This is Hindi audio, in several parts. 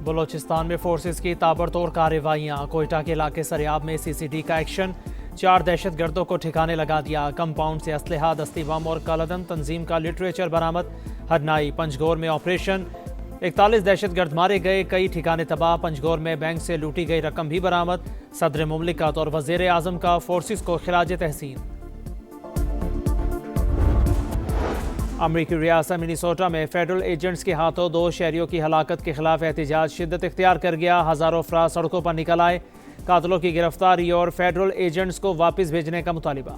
बलोचिस्तान में फोर्सेस की ताबड़तोड़ कार्रवाइयाँ। कोयटा के इलाके सरियाब में CCD का एक्शन। 4 दहशतगर्दों को ठिकाने लगा दिया। कंपाउंड से असलहा, दस्ती बम और कालाधन तंजीम का लिटरेचर बरामद। हरनाई पंजगोर में ऑपरेशन। 41 दहशतगर्द मारे गए, कई ठिकाने तबाह। पंजगोर में बैंक से लूटी गई रकम भी बरामद। सदर मुमलिकत और वज़ीर आज़म का फोर्सेस को खिराज तहसीन। अमरीकी रियासत मिनीसोटा में फेडरल एजेंट्स के हाथों 2 शहरियों की हलाकत के खिलाफ एहतजाज शिद्दत इख्तियार कर गया। हज़ारों अफराद सड़कों पर निकल आए। कातलों की गिरफ्तारी और फेडरल एजेंट्स को वापस भेजने का मुतालिबा।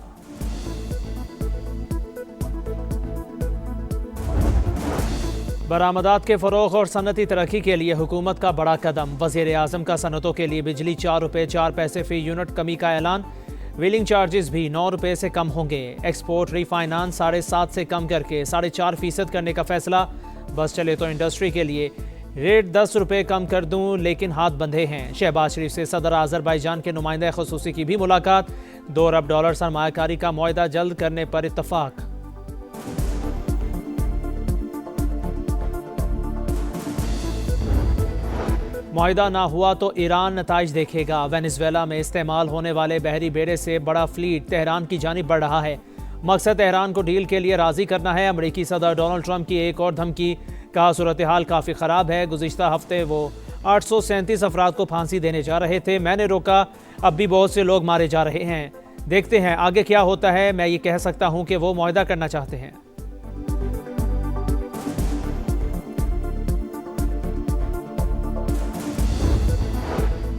बरामदात के फ़रोग़ और सनती तरक्की के लिए हुकूमत का बड़ा कदम। वज़ीर आज़म का सनतों के लिए बिजली 4 रुपये 4 पैसे फ़ी यूनिट कमी का ऐलान। व्हीलिंग चार्जेस भी 9 रुपये से कम होंगे। एक्सपोर्ट रीफाइनांस 7.5 से कम करके 4.5% करने का फैसला। बस चले तो इंडस्ट्री के लिए रेट 10 रुपये कम कर दूं, लेकिन हाथ बंधे हैं। शहबाज शरीफ से सदर आज़रबाईजान के नुमाइंदा ख़ुसूसी की भी मुलाकात। $2 अरब सरमायाकारी का मुआहदा जल्द करने पर इत्तफाक। मुआहदा ना हुआ तो ईरान नताइज देखेगा। वेनेजुएला में इस्तेमाल होने वाले बहरी बेड़े से बड़ा फ्लीट तेहरान की जानिब बढ़ रहा है। मकसद तेहरान को डील के लिए राजी करना है। अमरीकी सदर डोनाल्ड ट्रंप की एक और धमकी। कहा सूरत हाल काफ़ी ख़राब है। गुज़िश्ता हफ्ते वो 837 अफराद को फांसी देने जा रहे थे, मैंने रोका। अब भी बहुत से लोग मारे जा रहे हैं। देखते हैं आगे क्या होता है। मैं ये कह सकता हूँ कि वो मुआहदा करना चाहते हैं।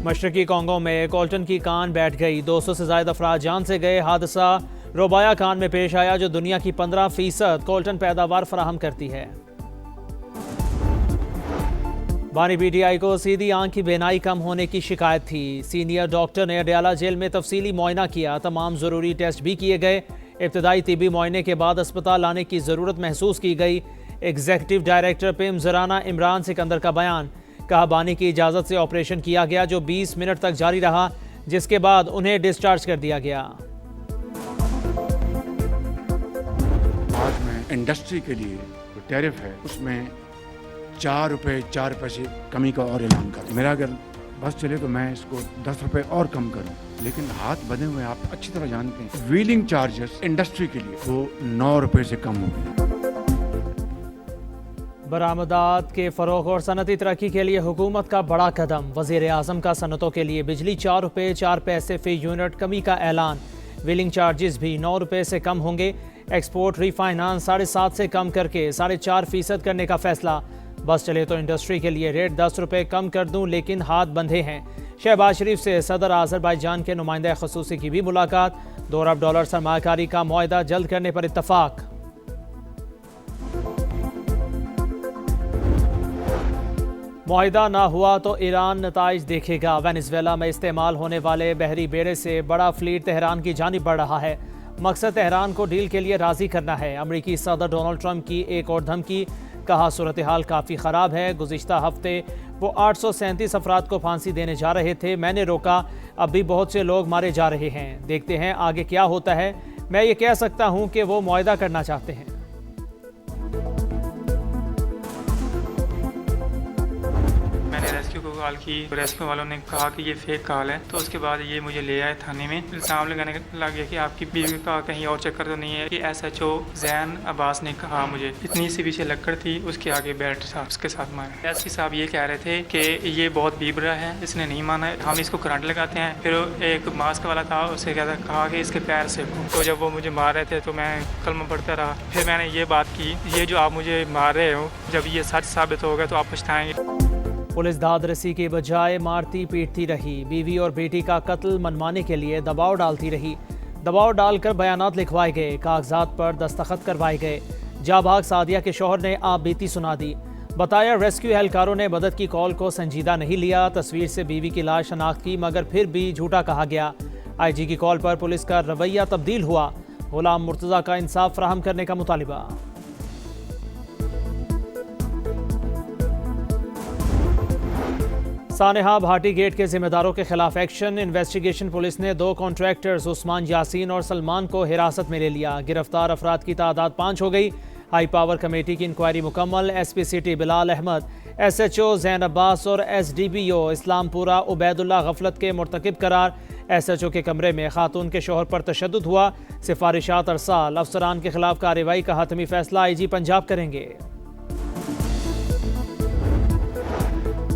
मशरकी कांगो में कोल्टन की कान बैठ गई। 200 से ज़ायद अफराद जान से गए। हादसा रोबाया कान में पेश आया, जो दुनिया की 15% कोल्टन पैदावार फराहम करती है। बानी BDI को सीधी आंख की बेनाई कम होने की शिकायत थी। सीनियर डॉक्टर ने अडयाला जेल में तफसीली मुआयना किया। तमाम ज़रूरी टेस्ट भी किए गए। इब्तदाई तिबी मुआयने के बाद अस्पताल लाने की ज़रूरत महसूस की गई। एग्जीक्यूटिव डायरेक्टर पिम ज़राना इमरान सिकंदर का बयान। कहा बानी की इजाज़त से ऑपरेशन किया गया, जो 20 मिनट तक जारी रहा, जिसके बाद उन्हें डिस्चार्ज कर दिया गया। आज मैं इंडस्ट्री के लिए जो टैरिफ है उसमें 4 रुपये 4 पैसे कमी का और ऐलान कर। मेरा अगर बस चले तो मैं इसको 10 रुपये और कम करूं, लेकिन हाथ बंधे हुए आप अच्छी तरह जानते हैं। व्हीलिंग चार्जेस इंडस्ट्री के लिए वो 9 रुपये से कम हो गए। बरामदात के फ़रोग़ और सनती तरक्की के लिए हुकूमत का बड़ा कदम। वज़ीर आज़म का सनतों के लिए बिजली 4 रुपये 4 पैसे फ़ी यूनिट कमी का ऐलान। व्हीलिंग चार्जेस भी 9 रुपये से कम होंगे। एक्सपोर्ट रीफाइनांस 7.5 से कम करके 4.5% करने का फैसला। बस चले तो इंडस्ट्री के लिए रेट 10 रुपये कम कर दूं, लेकिन हाथ बंधे हैं। शहबाज शरीफ से सदर आज़रबाईजान के नुमाइंदा ख़ुसूसी की भी मुलाकात। $2 अरब सरमायाकारी का मुआहदा जल्द करने पर इत्तफाक। मुआहदा ना हुआ तो ईरान नताइज देखेगा। वेनेजुएला में इस्तेमाल होने वाले बहरी बेड़े से बड़ा फ्लीट तेहरान की जानिब बढ़ रहा है। मकसद तेहरान को डील के लिए राजी करना है। अमरीकी सदर डोनाल्ड ट्रंप की एक और धमकी। कहा सूरत हाल काफ़ी ख़राब है। गुज़िश्ता हफ्ते वो 837 अफराद को फांसी देने जा रहे थे, मैंने रोका। अब भी बहुत से लोग मारे जा रहे हैं। देखते हैं आगे क्या होता है। मैं ये कह सकता हूँ कि वो मुआहदा करना चाहते हैं। रेस्क्यू को कॉल की, रेस्क्यू वालों ने कहा कि ये फेक कॉल है। तो उसके बाद ये मुझे ले आए थाने में। इल्ज़ाम लगाने लग गया कि आपकी बीवी का कहीं और चक्कर तो नहीं है। कि SHO जैन अब्बास ने कहा मुझे इतनी सी पीछे लकड़ थी, उसके आगे बेल्ट था, उसके साथ मारा। SP साहब ये कह रहे थे कि ये बहुत बीबरा है, इसने नहीं माना, हम इसको करंट लगाते हैं। फिर एक मास्क वाला था, उससे कहा कि इसके पैर से। तो जब वो मुझे मार रहे थे तो मैं कलमा पढ़ता रहा। फिर मैंने ये बात की, ये जो आप मुझे मार रहे हो, जब ये सच साबित होगा तो आप पछताएंगे। पुलिस दाद रसी के बजाय मारती पीटती रही। बीवी और बेटी का कत्ल मनवाने के लिए दबाव डालती रही। दबाव डालकर बयानात लिखवाए गए, कागजात पर दस्तखत करवाए गए। जाबाग सादिया के शौहर ने आप बीती सुना दी। बताया रेस्क्यू एहलकारों ने मदद की कॉल को संजीदा नहीं लिया। तस्वीर से बीवी की लाश शनाख्त की, मगर फिर भी झूठा कहा गया। IG की कॉल पर पुलिस का रवैया तब्दील हुआ। गुलाम मुर्तज़ा का इंसाफ फराहम करने का मुतालिबा। सानेहा भाटी गेट के जिम्मेदारों के खिलाफ एक्शन। इन्वेस्टिगेशन पुलिस ने 2 कॉन्ट्रैक्टर्स उस्मान यासीन और सलमान को हिरासत में ले लिया। गिरफ्तार अफराद की तादाद 5 हो गई। हाई पावर कमेटी की इंक्वायरी मुकम्मल। SPCT बिलाल अहमद, SHO जैन अब्बास और SDPO इस्लामपुरा उबैदुल्ला गफलत के मुर्तकिब करार। SHO के कमरे में खातून के शोहर पर तशद्दुद हुआ। सिफारिशात अरसाल। अफसरान के खिलाफ कार्रवाई का हतमी फैसला IG पंजाब करेंगे।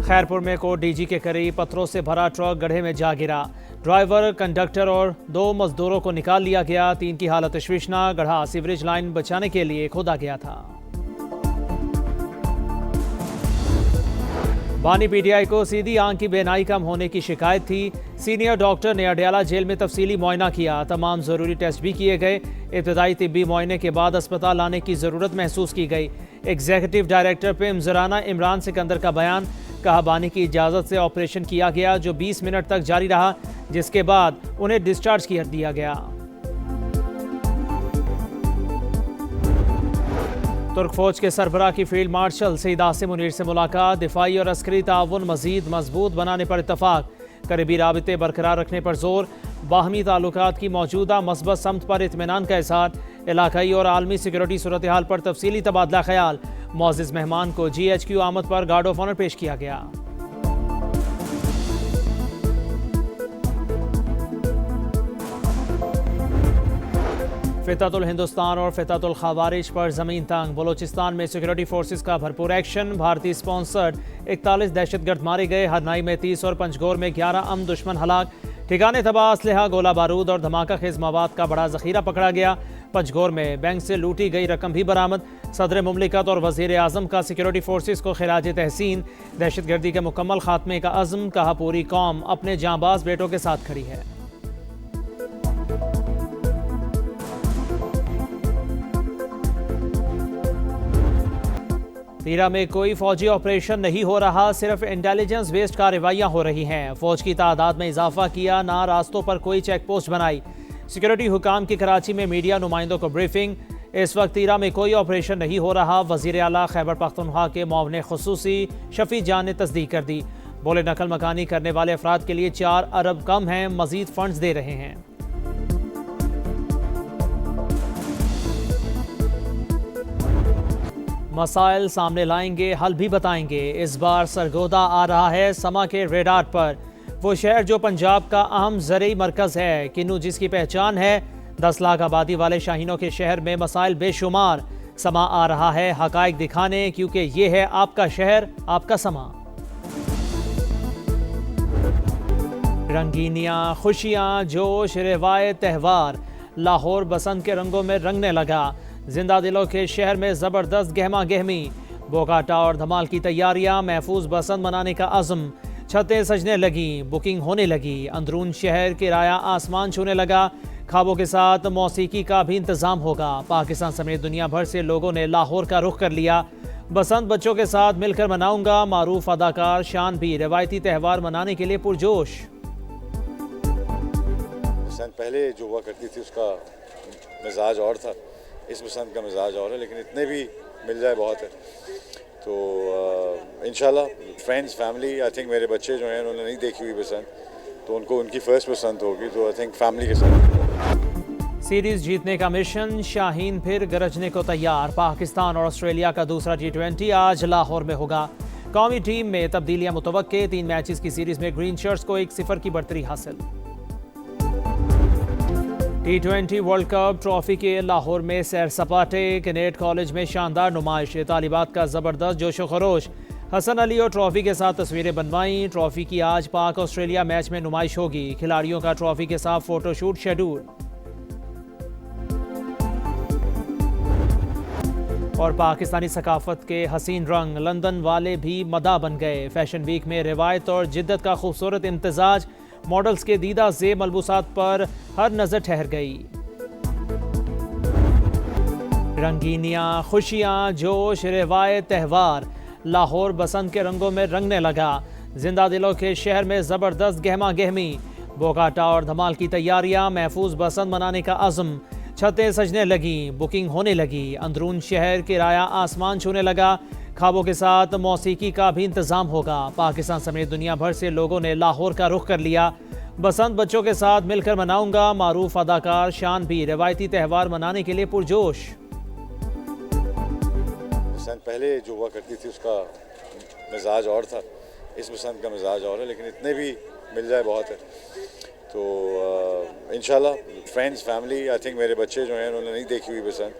खैरपुर में कोट DG के करीब पत्थरों से भरा ट्रक गड्ढे में जा गिरा। ड्राइवर, कंडक्टर और 2 मजदूरों को निकाल लिया गया। 3 की हालत तशवीशनाक। गड्ढा सीवरेज लाइन बचाने के लिए खोदा गया था। बानी PTI को सीधी आंख की बेनाई कम होने की शिकायत थी। सीनियर डॉक्टर ने अडयाला जेल में तफसीली मुआयना किया। तमाम ज़रूरी टेस्ट भी किए गए। इब्तदाई तिब्बी मुआयने के बाद अस्पताल लाने की ज़रूरत महसूस की गई। एग्जीक्यूटिव डायरेक्टर पिम्स ज़राना इमरान सिकंदर का बयान। कहा बानी की इजाज़त से ऑपरेशन किया गया जो 20 मिनट तक जारी रहा, जिसके बाद उन्हें डिस्चार्ज कर दिया गया। तुर्क फौज के सरबराह की फील्ड मार्शल सईद आसिम मुनीर से मुलाकात। दिफाई और अस्करी ताउन मजीद मजबूत बनाने पर इतफाक। करीबी राबिते बरकरार रखने पर जोर। बाहमी ताल्लुकात की मौजूदा मस्बत समत पर इत्मीनान का इज़हार। इलाकाई और आलमी सिक्योरिटी सूरत हाल पर तफसीली तबादला ख्याल। मोअज़्ज़िज़ मेहमान को GHQ आमद पर गार्ड ऑफ ऑनर पेश किया गया। फिततुल हिंदुस्तान और फिततुल खवारिज पर ज़मीन तंग। बलोचिस्तान में सिक्योरिटी फोर्सेस का भरपूर एक्शन। भारतीय स्पॉन्सर्ड 41 दहशतगर्द मारे गए। हरनाई में 30 और पंचगोर में 11 अम दुश्मन हलाक। ठिकाने तबाह असलहा, गोला बारूद और धमाका खेज मवाद का बड़ा जखीरा पकड़ा गया। पंचगोर में बैंक से लूटी गई रकम भी बरामद। सदर मुमलिकत और वज़ीर आज़म का सिक्योरिटी फोर्सेस को खिराज तहसीन। दहशतगर्दी के मुकम्मल खात्मे का अज़्म। कहा पूरी कौम अपने जांबाज बेटों के साथ खड़ी है। तीरा में कोई फौजी ऑपरेशन नहीं हो रहा, सिर्फ इंटेलिजेंस बेस्ड कार्रवाइयां हो रही हैं। फौज की तादाद में इजाफा किया, ना रास्तों पर कोई चेक पोस्ट बनाई। सिक्योरिटी हुकाम की कराची में मीडिया नुमाइंदों को ब्रीफिंग। इस वक्त तीरा में कोई ऑपरेशन नहीं हो रहा। वज़ीर आला खैबर पख्तूनख्वा के मुआविन खुसूसी शफी जान ने तस्दीक कर दी। बोले नकल मकानी करने वाले अफराद के लिए 4 अरब कम हैं, मजीद फंड्स दे रहे हैं। मसाइल सामने लाएंगे, हल भी बताएंगे। इस बार सरगोदा आ रहा है समा के रेडार पर। वो शहर जो पंजाब का अहम ज़रूरी मरकज़ है, किन्नू जिसकी पहचान है। 10 लाख आबादी वाले शाहीनों के शहर में मसाइल बेशुमार। समा आ रहा है हकाइक दिखाने, क्योंकि ये है आपका शहर, आपका समा। रंगीनियाँ, खुशियाँ, जोश, रिवायत, त्यौहार। लाहौर बसंत के रंगों में रंगने लगा। जिंदा दिलों के शहर में ज़बरदस्त गहमा गहमी। बोकाटा और धमाल की तैयारियां। महफूज बसंत मनाने का अज़्म। छतें सजने लगी, बुकिंग होने लगी। अंदरून शहर किराया आसमान छूने लगा। खाबों के साथ मौसीकी का भी इंतज़ाम होगा। पाकिस्तान समेत दुनिया भर से लोगों ने लाहौर का रुख कर लिया। बसंत बच्चों के साथ मिलकर मनाऊंगा। मारूफ अदाकार शान भी रवायती त्यौहार मनाने के लिए पुरजोश। बसंत पहले जो हुआ करती थी उसका मिजाज और था, इस बसंत का मिजाज और है, लेकिन इतने भी मिल जाए बहुत है। तो इंशाल्लाह फ्रेंड्स, फैमिली, आई थिंक मेरे बच्चे जो हैं उन्होंने नहीं देखी हुई बसंत, तो उनको उनकी फर्स्ट बसंत होगी, तो आई थिंक फैमिली के साथ। सीरीज जीतने का मिशन, शाहीन फिर गरजने को तैयार। पाकिस्तान और ऑस्ट्रेलिया का दूसरा T20 आज लाहौर में होगा। कौमी टीम में तब्दीलियां मुतवक्के। 3 मैचेस की सीरीज में ग्रीन शर्ट्स को 1-0 की बढ़तरी हासिल। T20 वर्ल्ड कप ट्रॉफी के लाहौर में सैर सपाटे। कैडेट कॉलेज में शानदार नुमाइश। तालिबात का ज़बरदस्त जोशो खरोश। हसन अली और ट्रॉफी के साथ तस्वीरें बनवाई। ट्रॉफी की आज पाक ऑस्ट्रेलिया मैच में नुमाइश होगी। खिलाड़ियों का ट्रॉफी के साथ फोटोशूट शेड्यूल। और पाकिस्तानी सकाफत के हसीन रंग लंदन वाले भी मदा बन गए। फैशन वीक में रिवायत और जिद्दत का खूबसूरत इम्तजाज। मॉडल्स के दीदा ज़ेब मलबूसात पर हर नज़र ठहर गई। रंगीनियाँ, खुशियाँ, जोश, रिवायत, त्यौहार। लाहौर बसंत के रंगों में रंगने लगा। जिंदा दिलों के शहर में ज़बरदस्त गहमा गहमी। बोकाटा और धमाल की तैयारियां। महफूज बसंत मनाने का अज़्म। छतें सजने लगी, बुकिंग होने लगी। अंदरून शहर किराया आसमान छूने लगा। खाबों के साथ मौसीकी का भी इंतज़ाम होगा। पाकिस्तान समेत दुनिया भर से लोगों ने लाहौर का रुख कर लिया। बसंत बच्चों के साथ मिलकर मनाऊंगा। मारूफ अदाकार शान भी रवायती त्यौहार मनाने के लिए पुरजोश। बसंत पहले जो हुआ करती थी उसका मिजाज और था, इस बसंत का मिजाज और है, लेकिन इतने भी मिल जाए बहुत है। तो इंशाल्लाह फ्रेंड्स फैमिली, आई थिंक मेरे बच्चे जो हैं उन्होंने नहीं देखी हुई बसंत,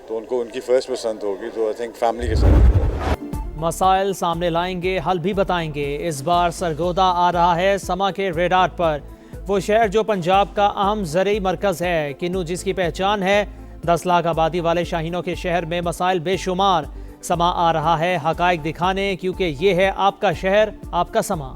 तो उनको उनकी फर्स्ट बसंत होगी, तो आई थिंक फैमिली के साथ मसाइल सामने लाएंगे, हल भी बताएंगे। इस बार सरगोदा आ रहा है समा के रेडार पर। वो शहर जो पंजाब का अहम ज़रूरी मरकज़ है, किन्नू जिसकी पहचान है। 10 लाख आबादी वाले शाहीनों के शहर में मसाइल बेशुमार। समा आ रहा है हकाइक दिखाने, क्योंकि ये है आपका शहर, आपका समा।